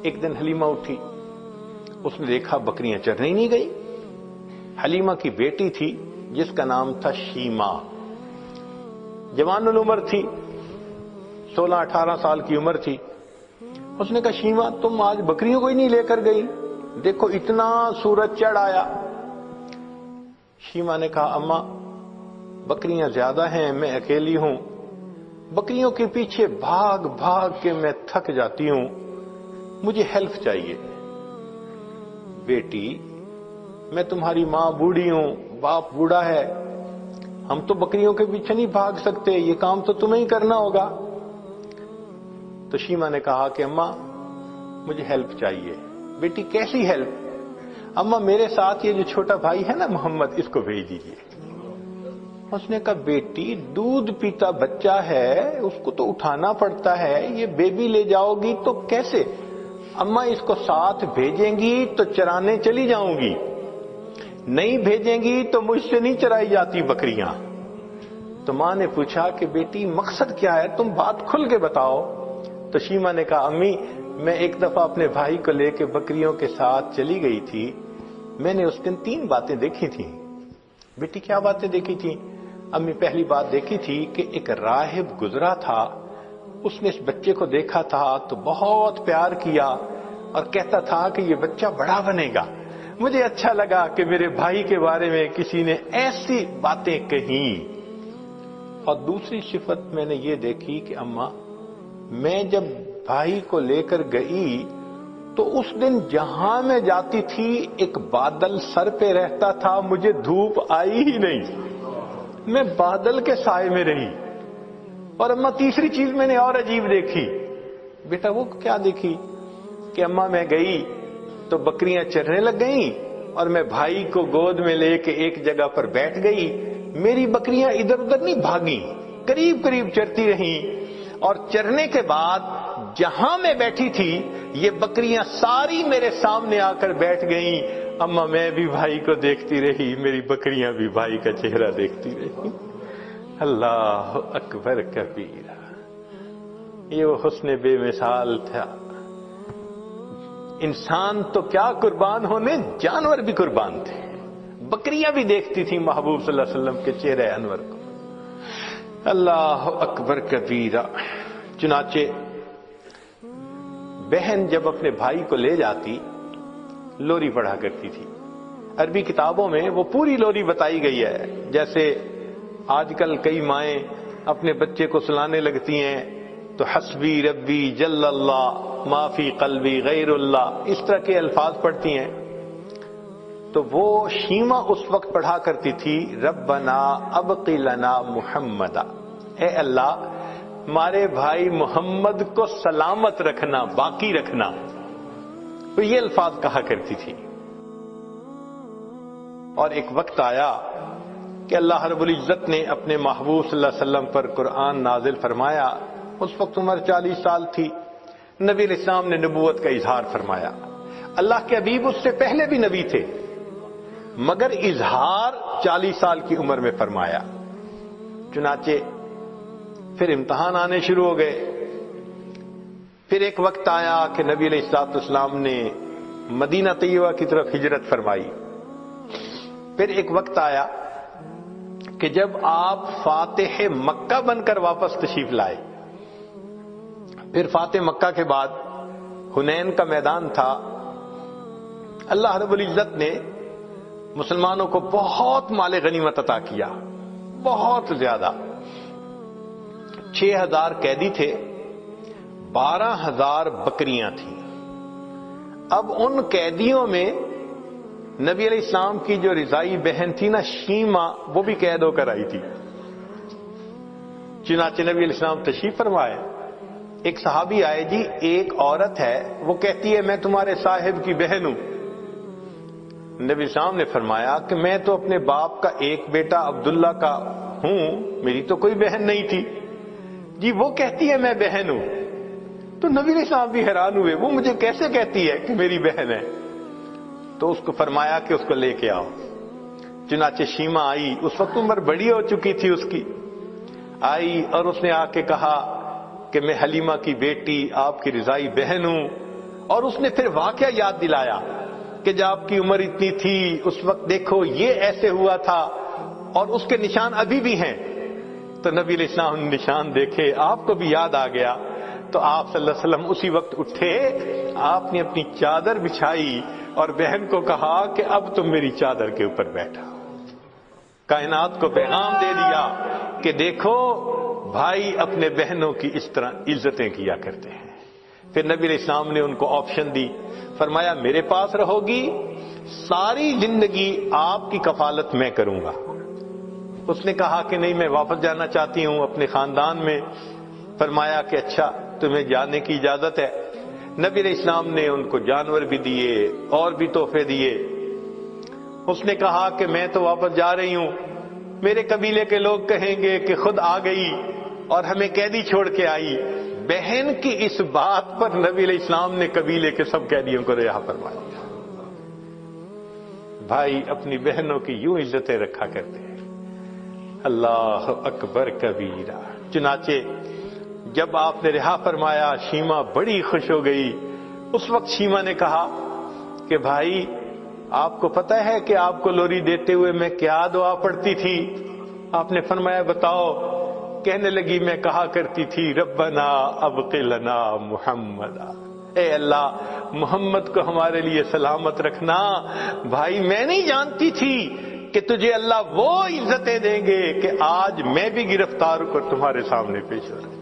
ایک دن حلیمہ اٹھی، اس نے دیکھا بکریاں چرنے ہی نہیں گئی۔ حلیمہ کی بیٹی تھی جس کا نام تھا شیمہ، جوان العمر تھی، 16-18 سال کی عمر تھی۔ اس نے کہا شیمہ تم آج بکریوں کو ہی نہیں لے کر گئی، دیکھو اتنا سورج چڑھ آیا۔ شیمہ نے کہا اماں بکریاں زیادہ ہیں، میں اکیلی ہوں، بکریوں کے پیچھے بھاگ بھاگ کے میں تھک جاتی ہوں، مجھے ہیلپ چاہیے۔ بیٹی میں تمہاری ماں بوڑھی ہوں، باپ بوڑھا ہے، ہم تو بکریوں کے پیچھے نہیں بھاگ سکتے، یہ کام تو تمہیں ہی کرنا ہوگا۔ تو شیمہ نے کہا کہ اماں مجھے ہیلپ چاہیے۔ بیٹی کیسی ہیلپ؟ اماں میرے ساتھ یہ جو چھوٹا بھائی ہے نا محمد، اس کو بھیج دیجیے۔ اس نے کہا بیٹی دودھ پیتا بچہ ہے، اس کو تو اٹھانا پڑتا ہے، یہ بیبی لے جاؤ گی تو کیسے؟ اماں اس کو ساتھ بھیجیں گی تو چرانے چلی جاؤں گی، نہیں بھیجیں گی تو مجھ سے نہیں چرائی جاتی بکریاں۔ تو ماں نے پوچھا کہ بیٹی مقصد کیا ہے، تم بات کھل کے بتاؤ۔ تو شیمہ نے کہا امی میں ایک دفعہ اپنے بھائی کو لے کے بکریوں کے ساتھ چلی گئی تھی، میں نے اس دن 3 باتیں دیکھی تھیں۔ بیٹی کیا باتیں دیکھی تھیں؟ امی پہلی بات دیکھی تھی کہ ایک راہب گزرا تھا، اس نے اس بچے کو دیکھا تھا تو بہت پیار کیا اور کہتا تھا کہ یہ بچہ بڑا بنے گا۔ مجھے اچھا لگا کہ میرے بھائی کے بارے میں کسی نے ایسی باتیں کہیں۔ اور دوسری صفت میں نے یہ دیکھی کہ اماں میں جب بھائی کو لے کر گئی تو اس دن جہاں میں جاتی تھی ایک بادل سر پہ رہتا تھا، مجھے دھوپ آئی ہی نہیں، میں بادل کے سائے میں رہی۔ اور اماں تیسری چیز میں نے اور عجیب دیکھی۔ بیٹا وہ کیا دیکھی؟ کہ اماں میں گئی تو بکریاں چرنے لگ گئیں اور میں بھائی کو گود میں لے کے ایک جگہ پر بیٹھ گئی، میری بکریاں ادھر ادھر نہیں بھاگیں، قریب قریب چرتی رہیں، اور چرنے کے بعد جہاں میں بیٹھی تھی یہ بکریاں ساری میرے سامنے آ کر بیٹھ گئیں۔ اماں میں بھی بھائی کو دیکھتی رہی، میری بکریاں بھی بھائی کا چہرہ دیکھتی رہی۔ اللہ اکبر کبیرہ، یہ وہ حسن بے مثال تھا۔ انسان تو کیا قربان ہونے، جانور بھی قربان تھے، بکریاں بھی دیکھتی تھی محبوب صلی اللہ علیہ وسلم کے چہرے انور کو۔ اللہ اکبر کبیرہ۔ چنانچہ بہن جب اپنے بھائی کو لے جاتی لوری پڑھا کرتی تھی۔ عربی کتابوں میں وہ پوری لوری بتائی گئی ہے، جیسے آج کل کئی مائیں اپنے بچے کو سلانے لگتی ہیں تو حسبی ربی جل اللہ ما فی قلبی غیر اللہ، اس طرح کے الفاظ پڑھتی ہیں۔ تو وہ شیمہ اس وقت پڑھا کرتی تھی ربنا ابقی لنا محمدا، اے اللہ ہمارے بھائی محمد کو سلامت رکھنا، باقی رکھنا، تو یہ الفاظ کہا کرتی تھی۔ اور ایک وقت آیا کہ اللہ رب العزت نے اپنے محبوب صلی اللہ علیہ وسلم پر قرآن نازل فرمایا، اس وقت عمر 40 سال تھی، نبی علیہ السلام نے نبوت کا اظہار فرمایا۔ اللہ کے حبیب اس سے پہلے بھی نبی تھے مگر اظہار 40 سال کی عمر میں فرمایا۔ چنانچہ پھر امتحان آنے شروع ہو گئے۔ پھر ایک وقت آیا کہ نبی علیہ السلام نے مدینہ طیبہ کی طرف ہجرت فرمائی۔ پھر ایک وقت آیا کہ جب آپ فاتح مکہ بن کر واپس تشریف لائے۔ پھر فاتح مکہ کے بعد حنین کا میدان تھا، اللہ رب العزت نے مسلمانوں کو بہت مال غنیمت عطا کیا، بہت زیادہ۔ 6000 قیدی تھے، 12000 بکریاں تھیں۔ اب ان قیدیوں میں نبی علیہ السلام کی جو رضائی بہن تھی نا شیمہ، وہ بھی قید ہو کر آئی تھی۔ چنانچہ نبی علیہ السلام تشریف فرمائے، ایک صحابی آئے، جی ایک عورت ہے وہ کہتی ہے میں تمہارے صاحب کی بہن ہوں۔ نبی السلام نے فرمایا کہ میں تو اپنے باپ کا ایک بیٹا عبداللہ کا ہوں، میری تو کوئی بہن نہیں تھی۔ جی وہ کہتی ہے میں بہن ہوں۔ تو نبی علیہ السلام بھی حیران ہوئے، وہ مجھے کیسے کہتی ہے کہ میری بہن ہے؟ تو اس کو فرمایا کہ اس کو لے کے آؤ۔ چنانچہ شیمہ آئی، اس وقت عمر بڑی ہو چکی تھی اس کی، آئی اور اس نے آ کے کہا کہ میں حلیمہ کی بیٹی آپ کی رضائی بہن ہوں، اور اس نے پھر واقعہ یاد دلایا کہ جب آپ کی عمر اتنی تھی اس وقت دیکھو یہ ایسے ہوا تھا اور اس کے نشان ابھی بھی ہیں. تو نبی علیہ السلام نے نشان دیکھے, آپ کو بھی یاد آ گیا. تو آپ صلی اللہ علیہ وسلم اسی وقت اٹھے, آپ نے اپنی چادر بچھائی اور بہن کو کہا کہ اب تم میری چادر کے اوپر بیٹھا. کائنات کو پیغام دے دیا کہ دیکھو بھائی اپنے بہنوں کی اس طرح عزتیں کیا کرتے ہیں. پھر نبی علیہ السلام نے ان کو آپشن دی, فرمایا میرے پاس رہو گی, ساری زندگی آپ کی کفالت میں کروں گا. اس نے کہا کہ نہیں, میں واپس جانا چاہتی ہوں اپنے خاندان میں. فرمایا کہ اچھا تمہیں جانے کی اجازت ہے. نبی علیہ السلام نے ان کو جانور بھی دیے اور بھی تحفے دیے. اس نے کہا کہ میں تو واپس جا رہی ہوں, میرے قبیلے کے لوگ کہیں گے کہ خود آ گئی اور ہمیں قیدی چھوڑ کے آئی. بہن کی اس بات پر نبی علیہ السلام نے قبیلے کے سب قیدیوں کو رہا فرمایا. بھائی اپنی بہنوں کی یوں عزتیں رکھا کرتے ہیں. اللہ اکبر کبیرہ. چنانچہ جب آپ نے رہا فرمایا شیما بڑی خوش ہو گئی. اس وقت شیما نے کہا کہ بھائی آپ کو پتہ ہے کہ آپ کو لوری دیتے ہوئے میں کیا دعا پڑھتی تھی؟ آپ نے فرمایا بتاؤ. کہنے لگی میں کہا کرتی تھی ربنا ابق لنا محمد, اے اللہ محمد کو ہمارے لیے سلامت رکھنا. بھائی میں نہیں جانتی تھی کہ تجھے اللہ وہ عزتیں دیں گے کہ آج میں بھی گرفتار ہو کر تمہارے سامنے پیش ہو رہا ہوں.